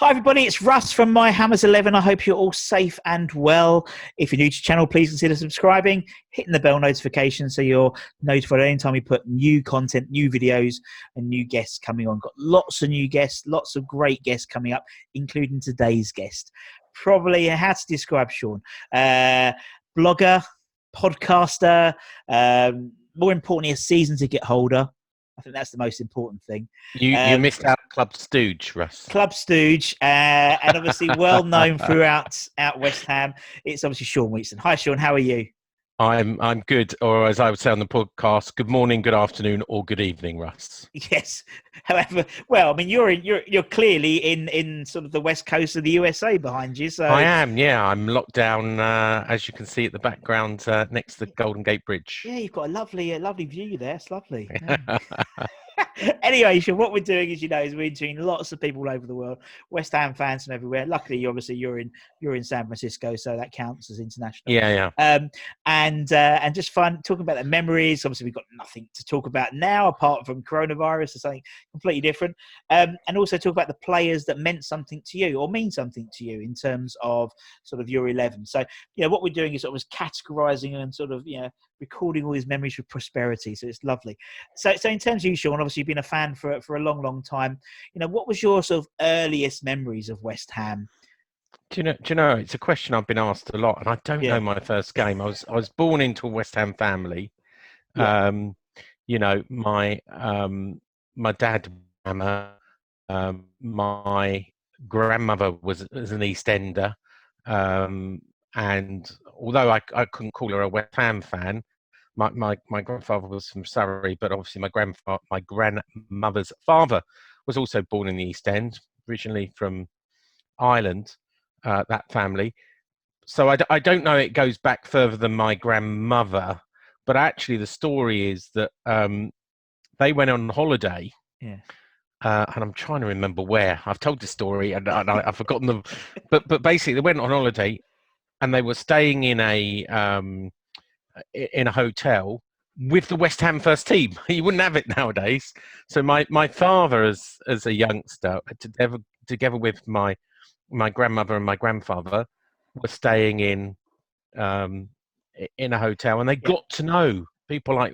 Hi everybody, it's Russ from My Hammers 11. I hope you're all safe and well. If you're new to the channel, please consider subscribing, hitting the bell notification so you're notified anytime we put new content, new videos and new guests coming on. Got lots of new guests, lots of great guests coming up, including today's guest. Probably how to describe Sean. Blogger, podcaster, more importantly, a season ticket holder. I think that's the most important thing. You missed out Club Stooge, Russ. Club Stooge, and obviously well known throughout West Ham. It's obviously Sean Wheaton. Hi, Sean. How are you? I'm good, or as I would say on the podcast, good morning, good afternoon, or good evening, Russ. Yes. However, well, I mean, you're clearly in sort of the west coast of the USA behind you. So I am, yeah. I'm locked down, as you can see at the background, next to the Golden Gate Bridge. Yeah, you've got a lovely view there. It's lovely. Yeah. Anyway, Sean, what we're doing is we're interviewing lots of people all over the world, West Ham fans from everywhere. Luckily, you're in San Francisco, so that counts as international. Yeah. And just fun talking about the memories. Obviously, we've got nothing to talk about now apart from coronavirus or something completely different. And also talk about the players that meant something to you or mean something to you in terms of sort of your 11. So, what we're doing is sort of categorizing and sort of, recording all these memories with prosperity. So it's lovely. So in terms of you, Sean, obviously you've been a fan for a long time. What was your sort of earliest memories of West Ham? Do you know? It's a question I've been asked a lot, and I don't know my first game. I was born into a West Ham family. Yeah. My dad, my grandmother was an EastEnder, and although I couldn't call her a West Ham fan, my grandfather was from Surrey, but obviously my grandmother's father was also born in the East End, originally from Ireland, that family. So I don't know, it goes back further than my grandmother, but actually the story is that they went on holiday. Yeah. And I'm trying to remember where. I've told this story and I've forgotten them. But basically they went on holiday and they were staying in a hotel with the West Ham first team. You wouldn't have it nowadays. So my father, as a youngster, together with my grandmother and my grandfather, were staying in a hotel, and they got to know people like,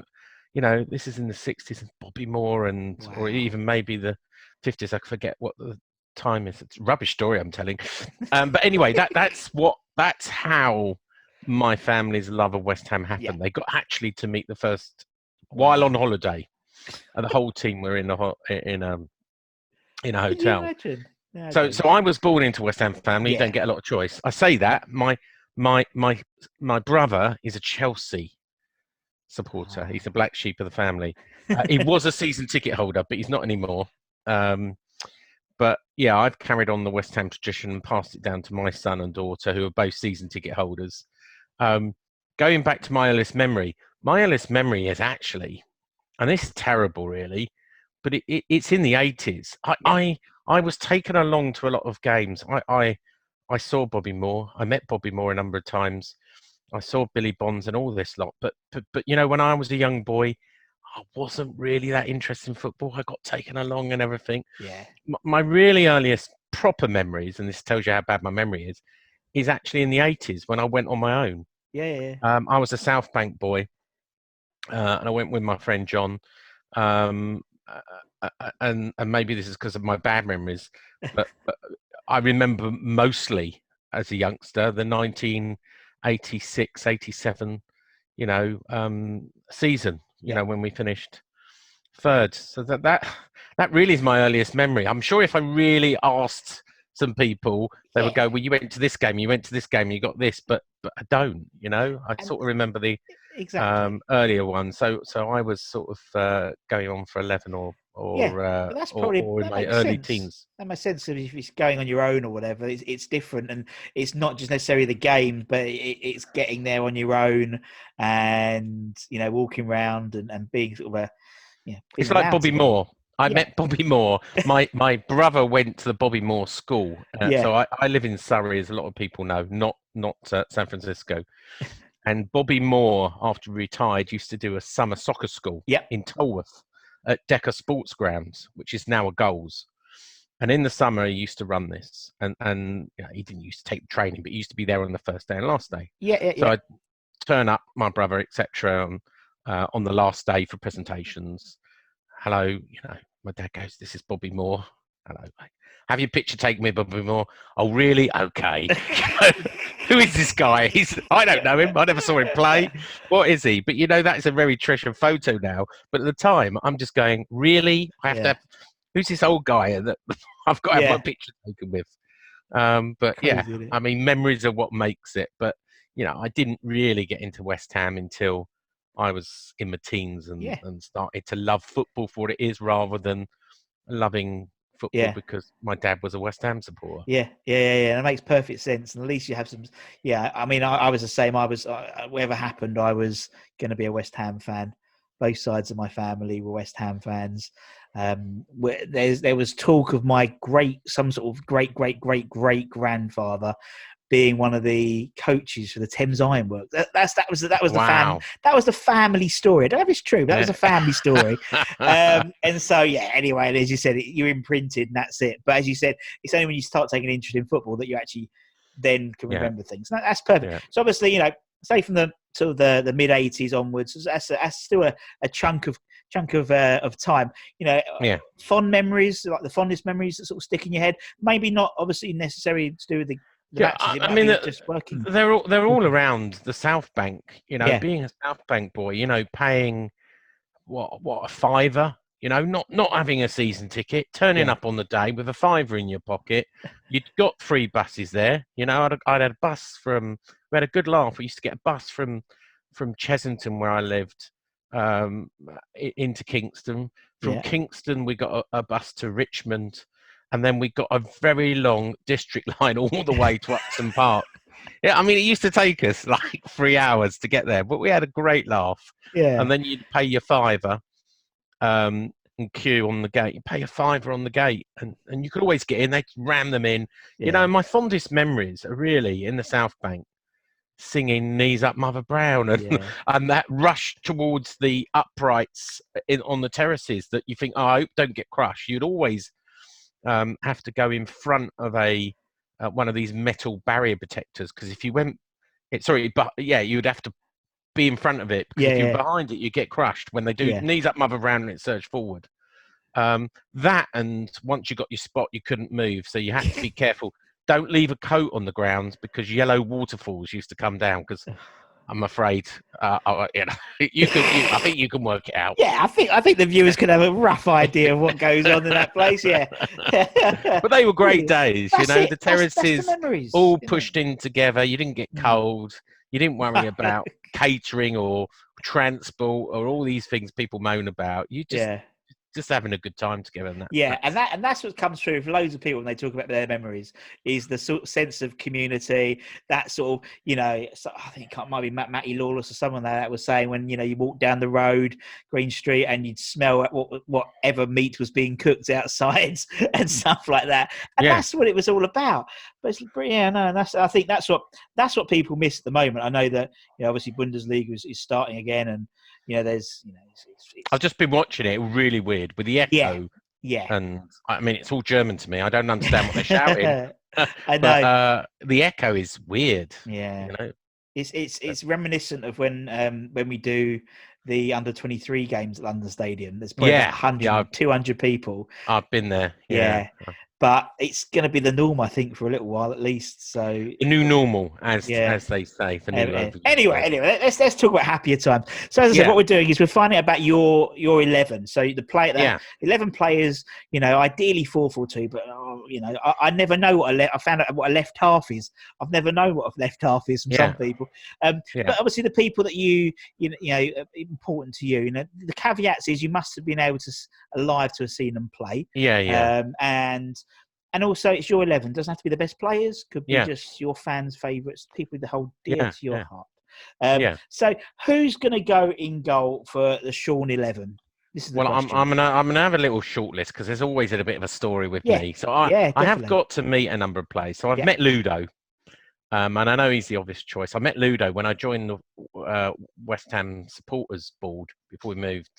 this is in the 60s, and Bobby Moore, or even maybe the 50s. I forget what the time is. It's a rubbish story I'm telling. But anyway, that's how my family's love of West Ham happened. Yeah. They got actually to meet the first while on holiday, and the whole team were in a hotel. Yeah, so I was born into a West Ham family. You don't get a lot of choice. I say that my brother is a Chelsea supporter. He's the black sheep of the family. He was a season ticket holder, but he's not anymore. But yeah, I've carried on the West Ham tradition and passed it down to my son and daughter, who are both season ticket holders. Going back to my earliest memory is actually, and this is terrible really, but it's in the 80s. I was taken along to a lot of games. I saw Bobby Moore. I met Bobby Moore a number of times. I saw Billy Bonds and all this lot. But when I was a young boy, I wasn't really that interested in football. I got taken along and everything. Yeah. My really earliest proper memories, and this tells you how bad my memory is actually in the 80s when I went on my own. Yeah. I was a South Bank boy, and I went with my friend John. And maybe this is because of my bad memories, but I remember mostly as a youngster the 1986-87, season. When we finished third. So that really is my earliest memory. I'm sure if I really asked some people, they would go, "Well, you went to this game, you got this," but I don't. I sort of remember the earlier one. So I was sort of going on for 11 or that's probably, or in my early teens. That makes sense. If it's going on your own or whatever, it's different, and it's not just necessarily the game, but it's getting there on your own, and walking around and being sort of it's like Bobby Moore. I met Bobby Moore. My brother went to the Bobby Moore school. So I live in Surrey, as a lot of people know, not San Francisco. And Bobby Moore, after he retired, used to do a summer soccer school in Tolworth at Decker Sports Grounds, which is now a Goals. And in the summer, he used to run this, and you know, he didn't used to take the training, but he used to be there on the first day and last day. So I'd turn up, my brother, etc., on the last day for presentations. Hello, you know, my dad goes, "This is Bobby Moore." Hello, mate. Have your picture taken with Bobby Moore? Oh, really? Okay. Who is this guy? I don't know him. I never saw him play. What is he? But you know, that's a very treasured photo now. But at the time, I'm just going, really? I have to have, who's this old guy that I've got to have my picture taken with? But Crazy, yeah, I mean, memories are what makes it. But you know, I didn't really get into West Ham until I was in my teens and started to love football for what it is, rather than loving football because my dad was a West Ham supporter. Yeah. It makes perfect sense. And at least you have some. Yeah, I mean, I was the same. Whatever happened, I was going to be a West Ham fan. Both sides of my family were West Ham fans. There was talk of my some sort of great grandfather being one of the coaches for the Thames Ironworks. That was the family story. I don't know if it's true, but that was a family story. And so anyway, as you said, you're imprinted and that's it. But as you said, it's only when you start taking an interest in football that you actually then can remember things. That's perfect. Yeah. So obviously, you know, say from the sort of the mid '80s onwards, that's still a chunk of time. You know, fond memories, like the fondest memories that sort of stick in your head. Maybe not obviously necessarily to do with the matches. I mean, just working. They're all around the South Bank. You know, being a South Bank boy, you know, paying what a fiver. You know, not having a season ticket, turning up on the day with a fiver in your pocket. You'd got 3 buses there. You know, I'd had a bus from. We had a good laugh. We used to get a bus from Chesington, where I lived, into Kingston. From Kingston, we got a bus to Richmond. And then we got a very long district line all the way to Upton Park. Yeah, I mean, it used to take us like 3 hours to get there, but we had a great laugh. Yeah. And then you'd pay your fiver and queue on the gate. You pay a fiver on the gate, and you could always get in. They'd ram them in. Yeah. You know, my fondest memories are really in the South Bank, singing "Knees Up, Mother Brown," and that rush towards the uprights on the terraces that you think, oh, I hope don't get crushed. You'd always have to go in front of one of these metal barrier protectors, because if you went, you'd have to be in front of it, because if you're behind it, you get crushed when they do "Knees Up, Mother Brown" and it surged forward. That, and once you got your spot, you couldn't move, so you had to be careful. Don't leave a coat on the ground, because yellow waterfalls used to come down. Because I'm afraid, you know, I think you can work it out. Yeah, I think the viewers can have a rough idea of what goes on in that place. Yeah, but they were great days. You know, the terraces the all pushed in together. You didn't get cold. You didn't worry about catering or transport or all these things people moan about. You just having a good time together. And that's what comes through for loads of people when they talk about their memories, is the sort of sense of community. That sort of, you know, I think it might be Matty Lawless or someone like that was saying, when, you know, you walk down the road, Green Street, and you'd smell whatever meat was being cooked outside and stuff like that. And that's what it was all about. But I think that's what people miss at the moment. I know that, you know, obviously Bundesliga is starting again, and you know, there's, you know, I've just been watching it. Really weird with the echo. Yeah. And I mean, it's all German to me. I don't understand what they're shouting. I know. But the echo is weird. Yeah. You know? It's reminiscent of when we do the under-23 games at London Stadium. There's probably 100, 200 people. I've been there. Yeah. But it's going to be the norm, I think, for a little while at least. So the new normal, as they say. Anyway, let's talk about happier times. So as I said, what we're doing is we're finding out about your 11. So the player, 11 players. You know, ideally 4-4-2, but you know, I never know I found out what a left half is. I've never known what a left half is from some people. But obviously, the people that you know important to you. You know, the caveats is you must have been able to alive to have seen them play. And also, it's your 11. Doesn't have to be the best players. Could be just your fans' favourites, people that hold dear to your heart. So, who's going to go in goal for the Sean 11? This is the question. I'm gonna have a little short list, because there's always a bit of a story with me. So I have got to meet a number of players. So I've met Ludo, and I know he's the obvious choice. I met Ludo when I joined the West Ham supporters board before we moved,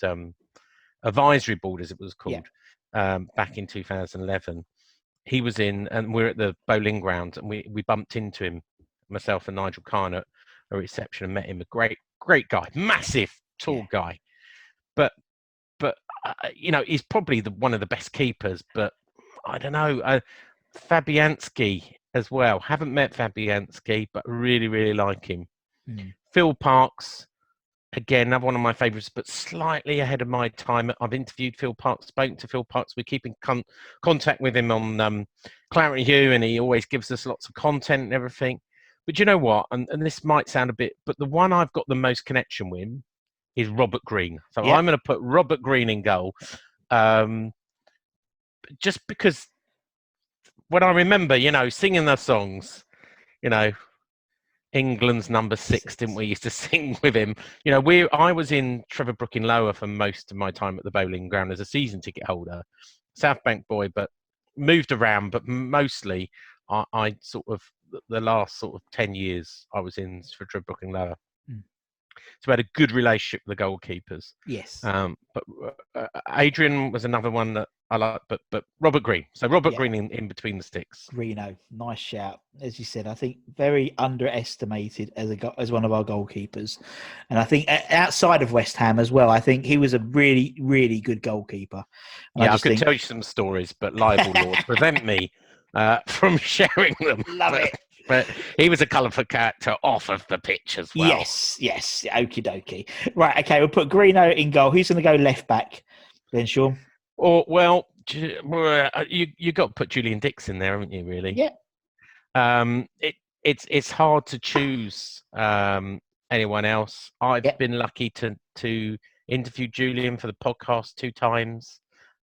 advisory board as it was called, back in 2011. he was in, and we're at the bowling ground, and we bumped into him, myself and Nigel Khan, at a reception, and met him. A great guy, massive, tall guy, but he's probably one of the best keepers. But I don't know, Fabianski as well. Haven't met Fabianski, but really like him. Phil Parkes, again, another one of my favourites, but slightly ahead of my time. I've interviewed Phil Parkes, spoken to Phil Parkes. We keep in contact with him on claret&hugh, and he always gives us lots of content and everything. But you know what? And this might sound a bit, but the one I've got the most connection with is Robert Green. So I'm going to put Robert Green in goal, just because when I remember, singing those songs, England's number 6, didn't we used to sing with him? I was in Trevor Brook in Lower for most of my time at the bowling ground as a season ticket holder, South Bank boy, but moved around. But mostly, I sort of the last sort of 10 years I was in for Trevor Brook in Lower. So we had a good relationship with the goalkeepers. Yes. But Adrian was another one that I like, but Robert Green. So Robert Green in between the sticks. Greeno, nice shout. As you said, I think very underestimated as one of our goalkeepers. And I think outside of West Ham as well, I think he was a really good goalkeeper. And I could tell you some stories, but libel laws prevent me from sharing them. Love it. But he was a colourful character off of the pitch as well. Yes. Okie dokie. Right, okay, we'll put Greeno in goal. Who's going to go left back then, Sean? Oh, well, you got to put Julian Dix in there, haven't you, really? Yeah. It's hard to choose anyone else. I've been lucky to interview Julian for the podcast 2 times.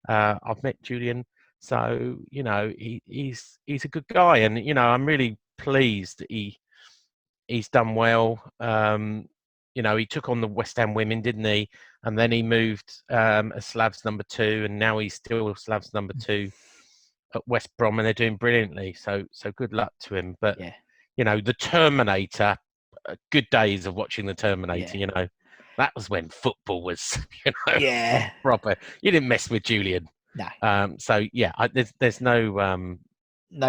I've met Julian. So, he's a good guy. And, I'm really pleased that he's done well. He took on the West Ham women, didn't he? And then he moved as Slav's number 2, and now he's still Slav's number 2 at West Brom, and they're doing brilliantly. So good luck to him. But the Terminator, good days of watching the Terminator. That was when football was, proper. You didn't mess with Julian. No. There's no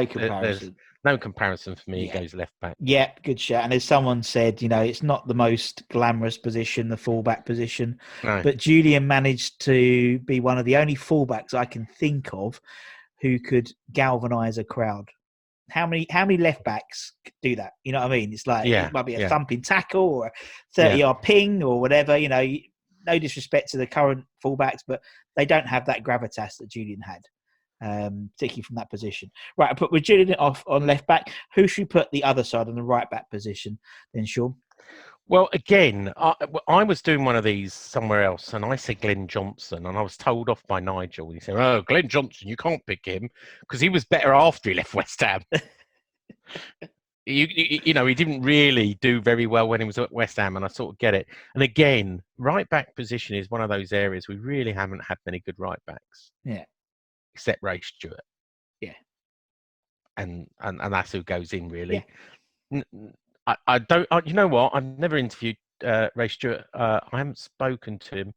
comparison. There's no comparison for me. He goes left back. Yeah, good shot. And as someone said, it's not the most glamorous position, the fullback position, but Julian managed to be one of the only fullbacks I can think of who could galvanise a crowd. How many left backs do that? You know what I mean? It's like it might be a thumping tackle or a 30-yard ping or whatever. No disrespect to the current fullbacks, but they don't have that gravitas that Julian had. Particularly from that position. Right, I put with Julian off on left back. Who should we put the other side on the right back position then, Sean? Well, again, I was doing one of these somewhere else, and I said Glenn Johnson, and I was told off by Nigel. He said, "Oh, Glenn Johnson, you can't pick him because he was better after he left West Ham." He didn't really do very well when he was at West Ham, and I sort of get it. And again, right back position is one of those areas we really haven't had many good right backs. Yeah. Except Ray Stewart. Yeah. And that's who goes in, really. Yeah. I don't, you know what? I've never interviewed Ray Stewart. I haven't spoken to him.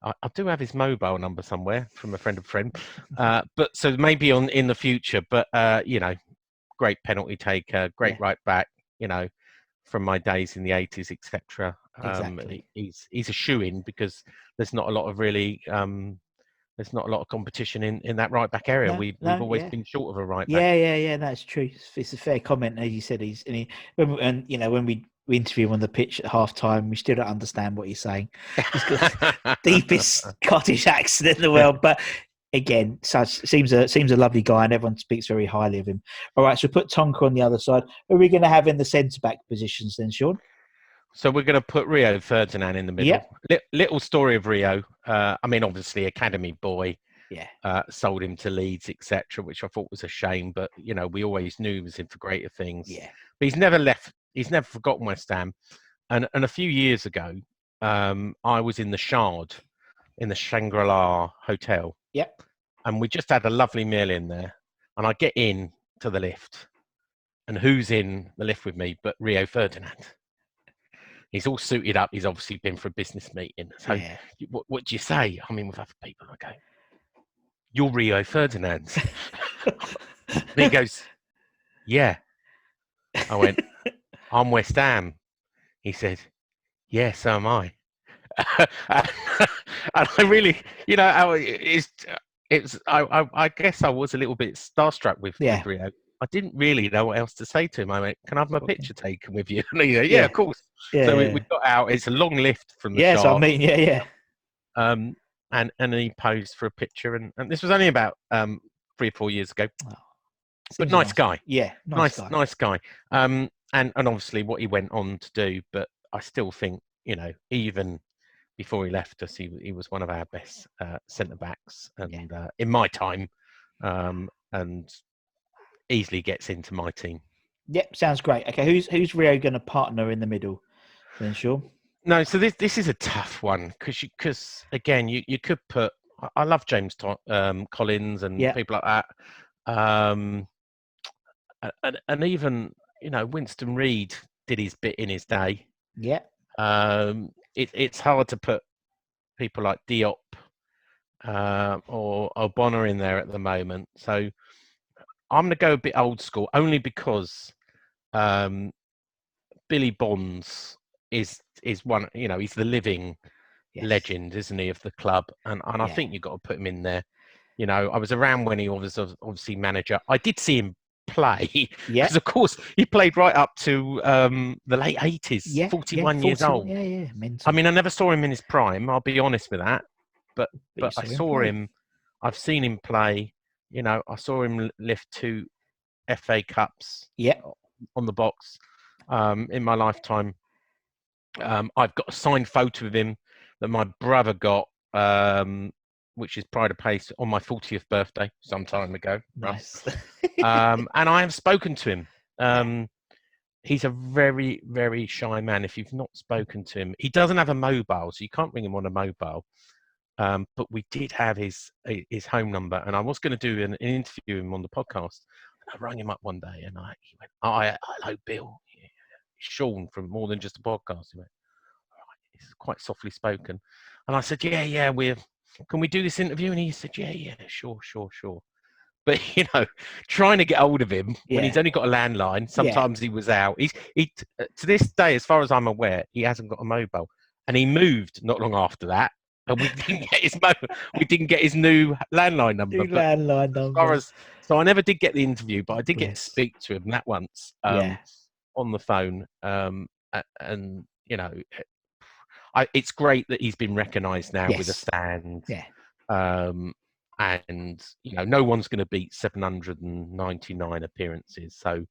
I do have his mobile number somewhere from a friend of a friend. But so maybe in the future, but, great penalty taker, great right back, from my days in the 80s, etc. Exactly. He's a shoo-in because there's not a lot of really... there's not a lot of competition in that right back area. We've always been short of a right back. Yeah, that's true. It's a fair comment, as you said. When we interview him on the pitch at half time, we still don't understand what he's saying. He's got the deepest Scottish accent in the world, but again, seems a lovely guy, and everyone speaks very highly of him. All right, so put Tonka on the other side. Who are we going to have in the centre back positions then, Sean? So we're going to put Rio Ferdinand in the middle. Yep. Little story of Rio. Obviously, academy boy. Yeah. Sold him to Leeds, etc., which I thought was a shame. But we always knew he was in for greater things. Yeah. But he's never left. He's never forgotten West Ham. And a few years ago, I was in the Shard, in the Shangri-La Hotel. Yep. And we just had a lovely meal in there. And I get in to the lift, and who's in the lift with me but Rio Ferdinand? He's all suited up. He's obviously been for a business meeting. So what do you say? I mean, with other people, I go, "You're Rio Ferdinand." And he goes, yeah. I went, I'm West Ham. He said, yeah, so am I. And I really, I guess I was a little bit starstruck with Rio. I didn't really know what else to say to him. I went, can I have my picture taken with you? And he said, yeah, of course. So we got out. It's a long lift from the shop. So I mean, yeah. And he posed for a picture, and this was only about 3 or 4 years ago. Oh, but nice guy. Yeah, nice guy. And obviously what he went on to do, but I still think, even before he left us, he was one of our best centre backs, and in my time, and easily gets into my team. Yep, sounds great. Okay, who's Rio going to partner in the middle? Then sure. No, so this is a tough one because again you could put. I love James Collins and people like that, and even Winston Reid did his bit in his day. Yeah. It's hard to put people like Diop or Bonner in there at the moment. So I'm going to go a bit old school, only because Billy Bonds is one. He's the living legend, isn't he, of the club? And I think you've got to put him in there. I was around when he was obviously manager. I did see him play, because of course he played right up to the late 80s, 41 years old. Mental. I mean, I never saw him in his prime, I'll be honest with that, but I saw him. I've seen him play. I saw him lift 2 FA Cups on the box in my lifetime. I've got a signed photo of him that my brother got, which is pride of place, on my 40th birthday some time ago. Nice. And I have spoken to him. He's a very, very shy man. If you've not spoken to him, he doesn't have a mobile, so you can't ring him on a mobile. But we did have his home number, and I was going to do an interview him on the podcast. And I rang him up one day, and he went, hello, Bill. Sean from More Than Just a Podcast. He went, all right, he's quite softly spoken. And I said, yeah, can we do this interview? And he said, yeah, sure. But trying to get hold of him when he's only got a landline, sometimes he was out. He to this day, as far as I'm aware, he hasn't got a mobile, and he moved not long after that, and we didn't get his new landline number. So I never did get the interview, but I did get to speak to him that once on the phone, and it's great that he's been recognised now with a stand. And no one's going to beat 799 appearances. So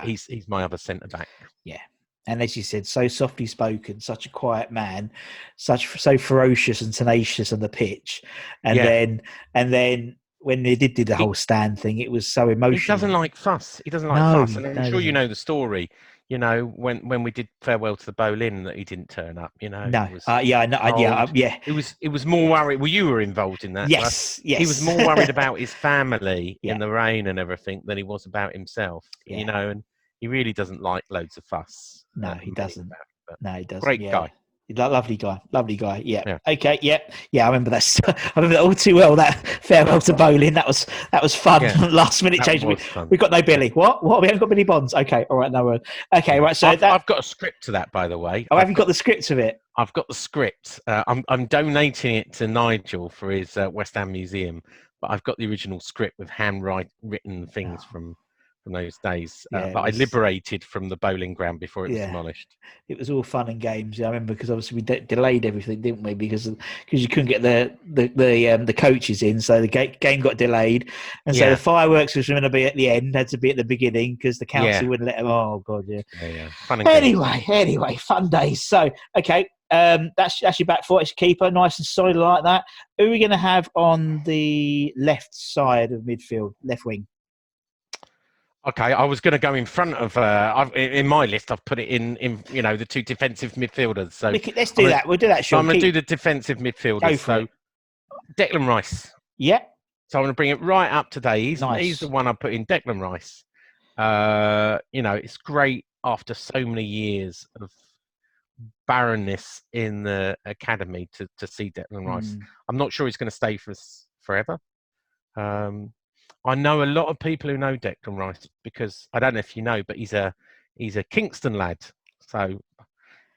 he's my other centre back. Yeah, and as you said, so softly spoken, such a quiet man, so ferocious and tenacious on the pitch, and then when they did the whole stand thing, it was so emotional. He doesn't like fuss. And I'm sure you know the story. When we did Farewell to the Boleyn, that he didn't turn up. No. I know. It was more worried. Well, you were involved in that. Yes. He was more worried about his family in the rain and everything than he was about himself. And he really doesn't like loads of fuss. No, he doesn't. He doesn't. Great guy. Lovely guy. Yeah. Okay. Yeah. I remember that. I remember that all too well. That Farewell to Bowling. That was fun. Yeah. Last minute change. We got no Billy. What? We haven't got Billy Bonds. Okay. All right. No. Okay. Right. So I've got a script to that, by the way. Oh, have you got the script of it? I've got the script. I'm donating it to Nigel for his West Ham Museum, but I've got the original script with handwritten things from those days that I liberated from the bowling ground before it was demolished. It was all fun and games. I remember, because obviously we delayed everything, didn't we? Because you couldn't get the coaches in, so the game got delayed, and so the fireworks was going to be at the end, had to be at the beginning because the council wouldn't let them. Oh God, yeah. Fun and anyway, fun days. So okay. That's your back four. It's keeper, nice and solid like that. Who are we going to have on the left side of midfield, left wing? Okay, I was going to go in front of. In my list, I've put it in the 2 defensive midfielders. So let's do that. We'll do that. So I'm going to do the defensive midfielders. So Declan Rice. Yeah. So I'm going to bring it right up today. He's the one I put in. Declan Rice. It's great after so many years of barrenness in the academy to see Declan Rice. I'm not sure he's going to stay for us forever. I know a lot of people who know Declan Rice because I don't know if you know, but he's a Kingston lad. So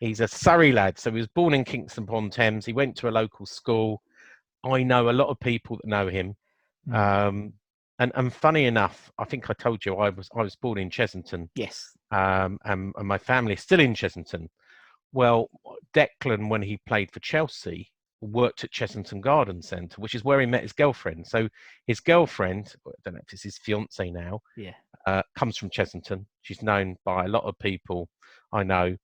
he's a Surrey lad. So he was born in Kingston upon Thames. He went to a local school. I know a lot of people that know him. And funny enough, I think I told you I was born in Chessington. Yes. And my family is still in Chessington. Well, Declan, when he played for Chelsea, worked at Chessington Garden Centre, which is where he met his girlfriend. So his girlfriend, I don't know if it's his fiance now, comes from Chessington. She's known by a lot of people I know.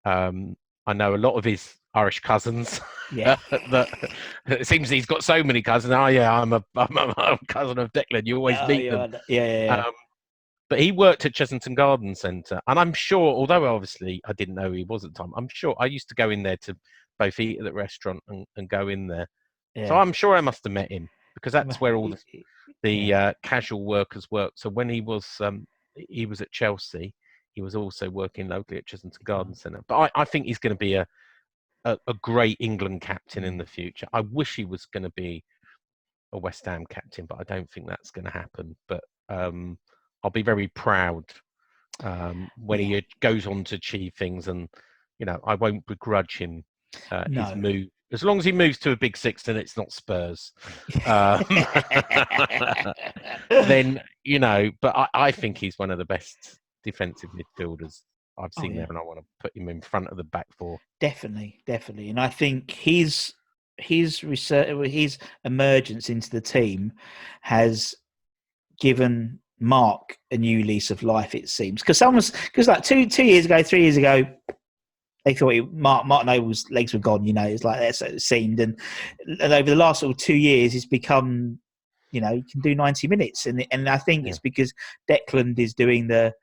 I know a lot of his Irish cousins. Yeah. It seems he's got so many cousins. Oh yeah, I'm a cousin of Declan. You always meet them. Yeah. But he worked at Chessington Garden Centre, and I'm sure, although obviously I didn't know who he was at the time, I'm sure I used to go in there to both eat at the restaurant and go in there. Yeah. So I'm sure I must have met him because that's where all the casual workers work. So when he was at Chelsea, he was also working locally at Chessington Garden Centre. But I think he's going to be a great England captain in the future. I wish he was going to be a West Ham captain, but I don't think that's going to happen. But I'll be very proud when he goes on to achieve things, and I won't begrudge him his move as long as he moves to a big six and it's not Spurs. Then but I think he's one of the best defensive midfielders I've seen there, and I want to put him in front of the back four. Definitely, and I think his research, his emergence into the team has given Mark a new lease of life, it seems, because like 2 years ago, 3 years ago, they thought Mark Noble's legs were gone. It's like that, so it seemed, and over the last 2 years, he's become, he can do 90 minutes, and I think it's because Declan is doing the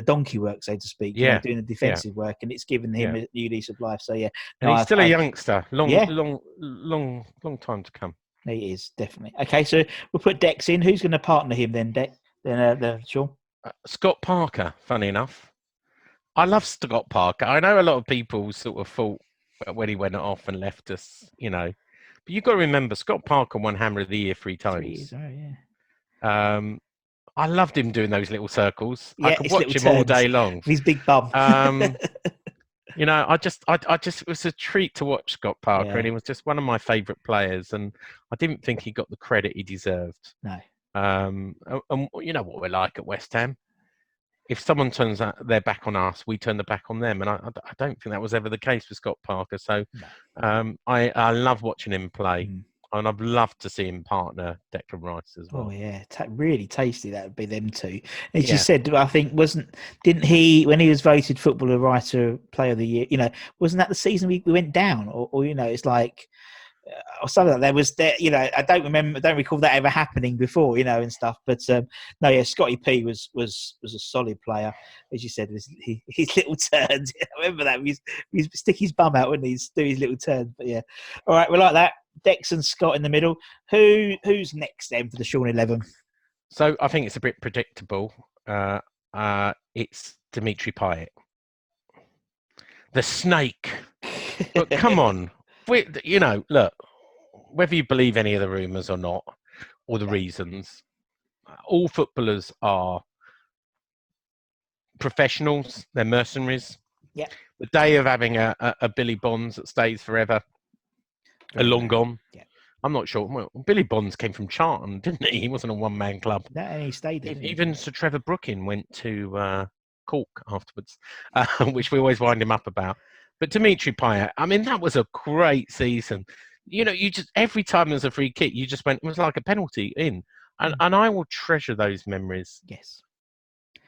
donkey work, so to speak. Doing the defensive work, and it's given him a new lease of life. So and he's still a youngster. Long time to come. He is, definitely. Okay, so we'll put Dex in. Who's going to partner him then, Dex? Then Sean? Scott Parker, funny enough. I love Scott Parker. I know a lot of people sort of thought when he went off and left us, but you've got to remember, Scott Parker won Hammer of the Year 3 times. 3 years, yeah. I loved him doing those little circles. I could watch him all day long. His big bum. I just it was a treat to watch Scott Parker, and he was just one of my favourite players, and I didn't think he got the credit he deserved. No. And you know what we're like at West Ham. If someone turns their back on us, we turn the back on them, and I don't think that was ever the case with Scott Parker. So I love watching him play. And I'd love to see him partner Declan Rice as well. Oh yeah, really tasty. That would be them two. As you said, I think didn't he, when he was voted Footballer Writer Player of the Year? Wasn't that the season we went down, or it's like, or something like that. Was there? I don't recall that ever happening before. And stuff. But Scotty P was a solid player, as you said. His little turns. I remember that. He used to stick his bum out when he's do his little turns. But yeah, all right, we like that. Dex and Scott in the middle. Who's next then for the Sean 11? So I think it's a bit predictable. It's Dimitri Payet, the snake. But come on, look. Whether you believe any of the rumours or not, or the reasons, all footballers are professionals. They're mercenaries. Yeah. The day of having a Billy Bonds that stays forever are long gone. Yeah. I'm not sure. Well, Billy Bonds came from Charlton, didn't he? He wasn't a one-man club. No, and he stayed there. Even Sir Trevor Brooking went to Cork afterwards, which we always wind him up about. But Dimitri Payet, I mean, that was a great season. You just, every time there's a free kick, you just went, it was like a penalty in. And I will treasure those memories. Yes.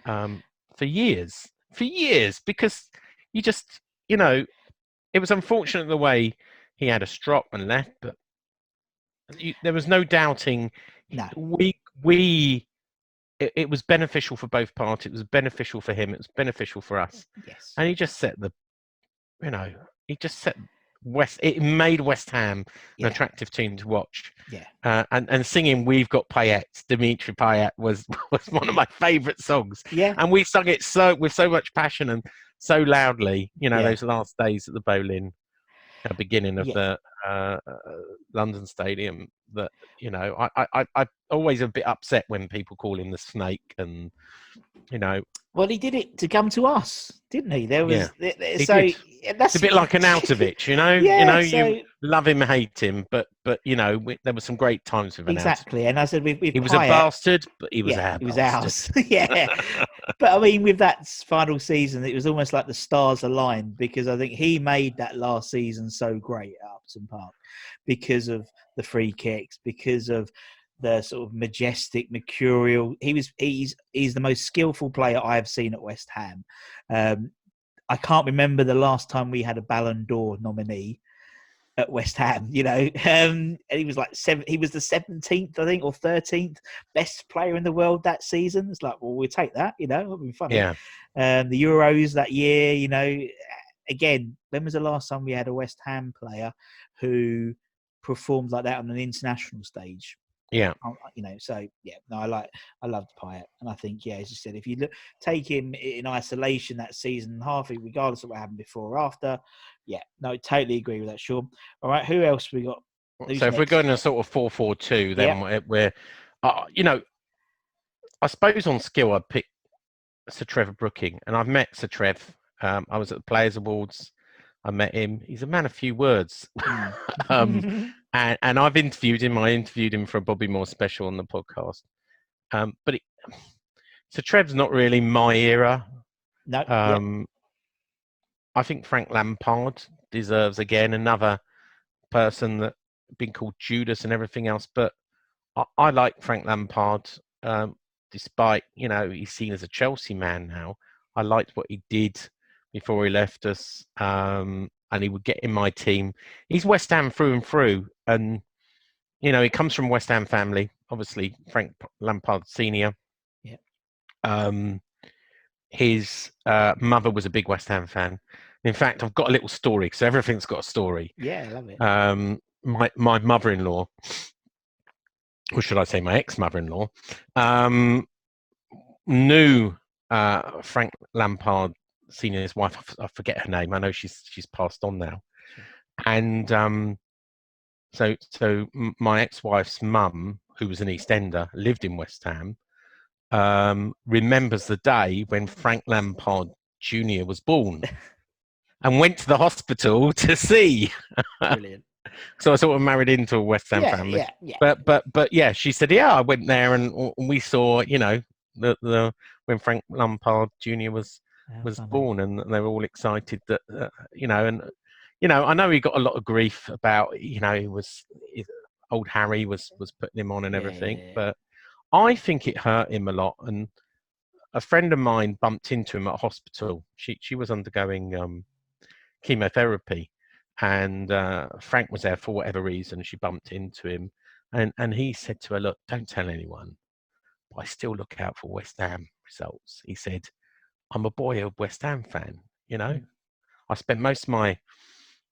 For years, because you just, it was unfortunate the way he had a strop and left, but there was no doubting. No. It was beneficial for both parties. It was beneficial for him. It was beneficial for us. Yes. And he just set it made West Ham an attractive team to watch. Yeah. And singing "We've Got Payet," Dimitri Payet was one of my favourite songs. Yeah. And we sung it with so much passion and so loudly. Those last days at the Boleyn. at the beginning of Yeah. the London Stadium. That I'm always a bit upset when people call him the Snake, and Well, he did it to come to us, didn't he? There yeah, was he so did. It's a that's bit like an Arnautovic, yeah. you So love him, hate him, but there were some great times with Arnautovic. exactly, and I said with He was a Payet, bastard, but he was yeah, our it was bastard. ours. Yeah, but I mean, with that final season, it was almost like the stars aligned because I think he made that last season so great at Upton Park because of the free kicks, because of the sort of majestic, mercurial. He's the most skillful player I've seen at West Ham. I can't remember the last time we had a Ballon d'Or nominee at West Ham, and he was like he was the 17th, I think, or 13th best player in the world that season. It's like, well, we'll take that, it'll be funny. Yeah, The Euros that year, again, when was the last time we had a West Ham player who performed like that on an international stage? yeah, So yeah, no, I loved Payet, and I think, yeah, as you said, if you take him in isolation that season, half it, regardless of what happened before or after, yeah, no, totally agree with that, Sean. All right, who else we got? Who's so if we're next? going to sort of 4-4-2, then Yeah, we're I suppose on skill I'd pick Sir Trevor Brooking, and I've met Sir Trev. I was at the Players Awards. I met him. He's a man of few words. um, and I've interviewed him. I interviewed him for a Bobby Moore special on the podcast. But Sir Trev's not really my era. no, yeah, Um, I think Frank Lampard deserves, again, another person that been called Judas and everything else. But I like Frank Lampard, despite, he's seen as a Chelsea man now. I liked what he did before he left us, and he would get in my team. He's West Ham through and through, and he comes from West Ham family. Obviously, Frank Lampard Senior. yeah, His mother was a big West Ham fan. In fact, I've got a little story because everything's got a story. yeah, I love it. My mother-in-law, or should I say my ex-mother-in-law, knew Frank Lampard Senior's wife. I forget her name. I know she's passed on now. Sure. And so my ex-wife's mum, who was an East Ender, lived in West Ham, remembers the day when Frank Lampard Jr. was born and went to the hospital to see. Brilliant. So I sort of married into a West Ham Yeah, family. yeah. But yeah, she said, yeah, I went there and we saw, the when Frank Lampard Jr. was born, and they were all excited that, I know he got a lot of grief about, old Harry was putting him on and everything, but I think it hurt him a lot. And a friend of mine bumped into him at a hospital. She was undergoing chemotherapy, and Frank was there for whatever reason. She bumped into him, and he said to her, "Look, don't tell anyone, but I still look out for West Ham results." He said, "I'm a boy of West Ham fan. I spent most of my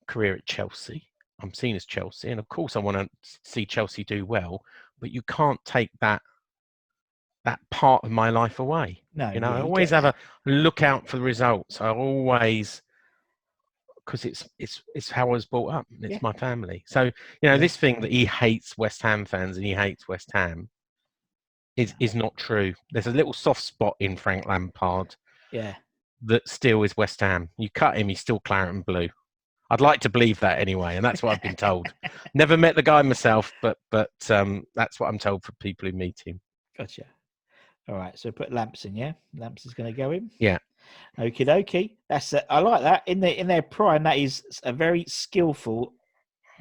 career at Chelsea. I'm seen as Chelsea, and of course I want to see Chelsea do well, but you can't take that part of my life away. No, I always have a look out for the results. I always, because it's how I was brought up. It's my family. So this thing that he hates West Ham fans and he hates West Ham is not true. There's a little soft spot in Frank Lampard. Yeah. That still is West Ham. You cut him, he's still claret and blue. I'd like to believe that anyway, and that's what I've been told. Never met the guy myself, but that's what I'm told from people who meet him. Gotcha. All right, so put Lamps in, yeah? Lamps is going to go in? Yeah. Okie dokie. I like that. In their prime, that is a very skillful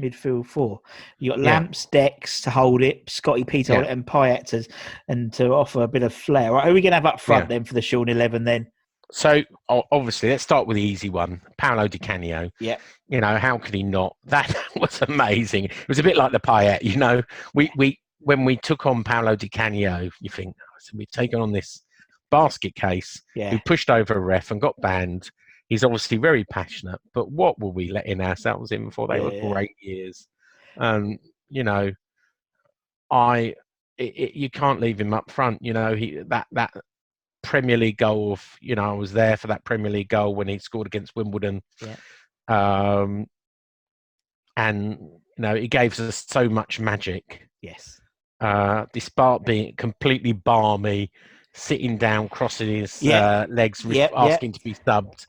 midfield four. You got Lamps, Dex to hold it, Scotty P to hold it, and Payet to offer a bit of flair. Right, who are we going to have up front then for the Sean 11 then? So obviously, let's start with the easy one, Paolo Di Canio. Yeah. How could he not? That was amazing. It was a bit like the Payet. When we took on Paolo Di Canio, you think, so we've taken on this basket case who pushed over a ref and got banned. He's obviously very passionate, but what were we letting ourselves in for? They were great years. You can't leave him up front. That Premier League goal of, I was there for that Premier League goal when he scored against Wimbledon. Yeah. and he gave us so much magic. Yes. Despite being completely balmy, sitting down, crossing his Yeah. legs, Yep. asking to be subbed.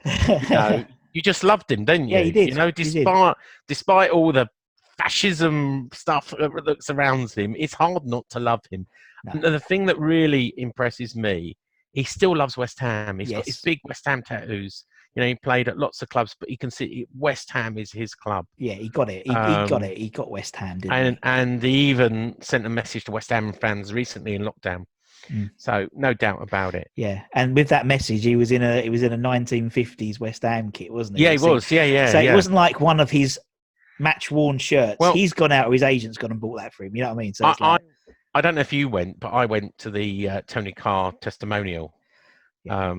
You just loved him, didn't you? Yeah, you did. Despite all the fascism stuff that surrounds him, it's hard not to love him. No. And the thing that really impresses me, he still loves West Ham. He's got his Yes. big West Ham tattoos. He played at lots of clubs, but you can see West Ham is his club. Yeah, he got it. He got it. He got West Ham, didn't he? And he even sent a message to West Ham fans recently in lockdown. So no doubt about it. Yeah, and with that message, he was in a 1950s West Ham kit, wasn't he? Yeah, he was. Yeah. So it wasn't like one of his match-worn shirts. Well, he's gone out, or his agent's gone and bought that for him. You know what I mean? So I don't know if you went, but I went to the Tony Carr testimonial. Yeah.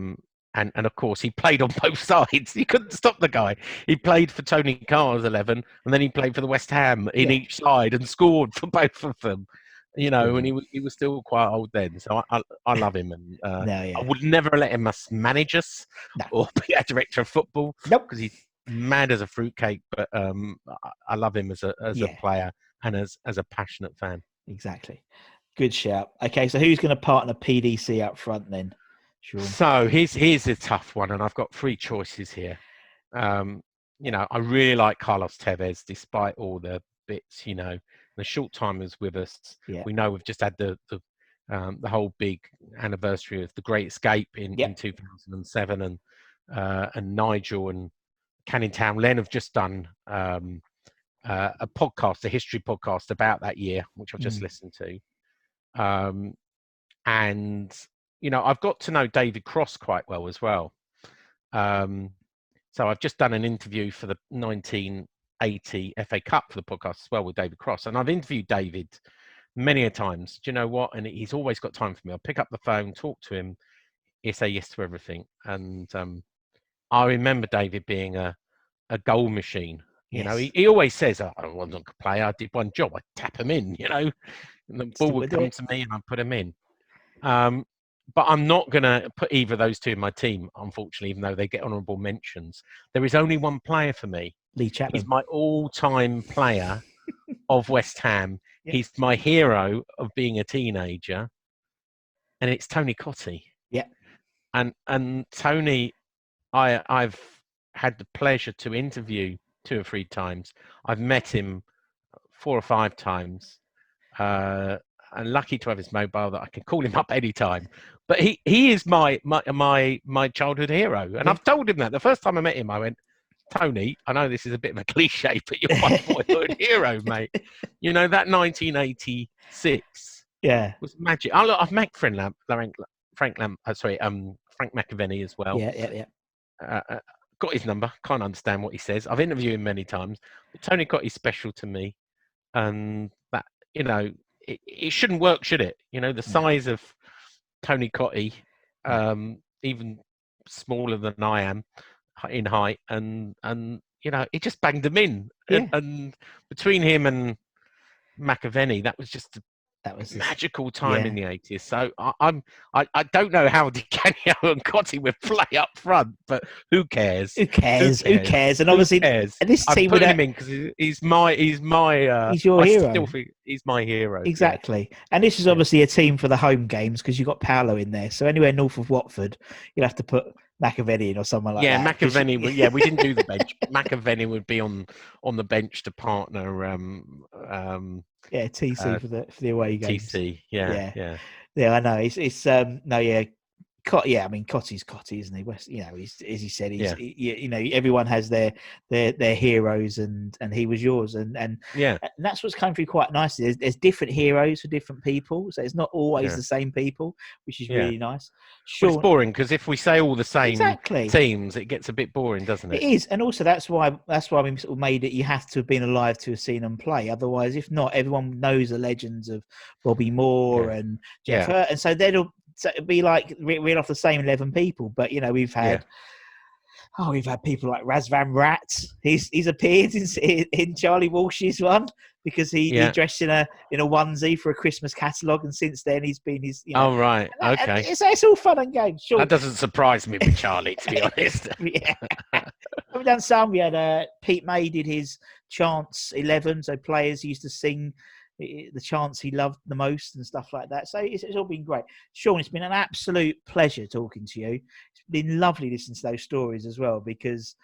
And of course, he played on both sides. He couldn't stop the guy. He played for Tony Carr's 11, and then he played for the West Ham in each side and scored for both of them. And he was still quite old then. So I love him, and I would never let him manage us or be a director of football. Nope, because he's mad as a fruitcake. But I love him as a player and as a passionate fan. Exactly. Good shout. Okay, so who's going to partner PDC up front then? Sean? So here's a tough one, and I've got three choices here. I really like Carlos Tevez, despite all the bits. The short time he was with us. Yeah. We know we've just had the whole big anniversary of the Great Escape in 2007, and Nigel and Canning Town Len have just done a podcast, a history podcast about that year, which I've just listened to. And I've got to know David Cross quite well as well. So I've just done an interview for the 1980 FA Cup for the podcast as well with David Cross. And I've interviewed David many a times. Do you know what? And he's always got time for me. I'll pick up the phone, talk to him. He'll say yes to everything. And I remember David being a goal machine. He always says, I wasn't a player. I did one job. I tap him in, and the ball would come to me and I'd put him in. But I'm not going to put either of those two in my team, unfortunately, even though they get honourable mentions. There is only one player for me. Lee Chapman. He's my all-time player of West Ham. Yeah. He's my hero of being a teenager. And it's Tony Cottee. Yeah. And Tony, I've had the pleasure to interview 2 or 3 times. I've met him 4 or 5 times. And lucky to have his mobile that I can call him up anytime. But he is my childhood hero. And I've told him that. The first time I met him, I went, Tony, I know this is a bit of a cliche, but you're my boyhood hero, mate. That 1986 was magic. I've met Frank McAvenny as well. Yeah. Got his number. Can't understand what he says. I've interviewed him many times. But Tony Cottee special to me. And that, it shouldn't work, should it? The size of Tony Cottee, even smaller than I am in height, and he just banged them in. Yeah. And between him and McAvenny, that was just a magical time in the 80s. So I don't know how Di Canio and Cottee would play up front, but who cares? Who cares? And obviously, this team put him in because he's your hero. Still think he's my hero. Exactly. Yeah. And this is obviously a team for the home games because you've got Paolo in there. So anywhere north of Watford, you'll have to put McAvenny in or someone like that. Yeah, McAvenny. We didn't do the bench. McAvenny would be on the bench to partner. TC for the away games. TC. Yeah. I know. It's I mean, Cottee's Cottee, isn't he? He's, as he said, everyone has their heroes, and he was yours, and that's what's come through quite nicely. There's different heroes for different people, so it's not always the same people, which is really nice. Sure, well, it's boring because if we say all the same teams, it gets a bit boring, doesn't it? It is, and also that's why we sort of made it. You have to have been alive to have seen them play. Otherwise, if not, everyone knows the legends of Bobby Moore and Jeff Hurt, and so so it'd be like reel off the same 11 people, but we've had people like Raz Van Rat. He's appeared in Charlie Walsh's one because he dressed in a onesie for a Christmas catalogue, and since then he's been his. Oh right, okay. It's all fun and games. Sure. That doesn't surprise me with Charlie, to be honest. I we've done some. We had Pete May did his chants 11, so players used to sing the chants he loved the most and stuff like that. So it's all been great. Sean, it's been an absolute pleasure talking to you. It's been lovely listening to those stories as well, because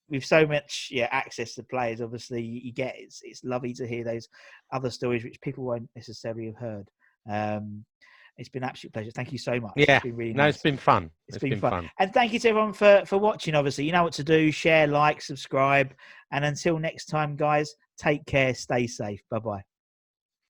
with so much access to players, obviously you get it's lovely to hear those other stories which people won't necessarily have heard. It's been an absolute pleasure. Thank you so much. Yeah, It's been really nice. It's been fun. It's been fun. And thank you to everyone for watching. Obviously, you know what to do. Share, like, subscribe. And until next time, guys, take care. Stay safe. Bye-bye.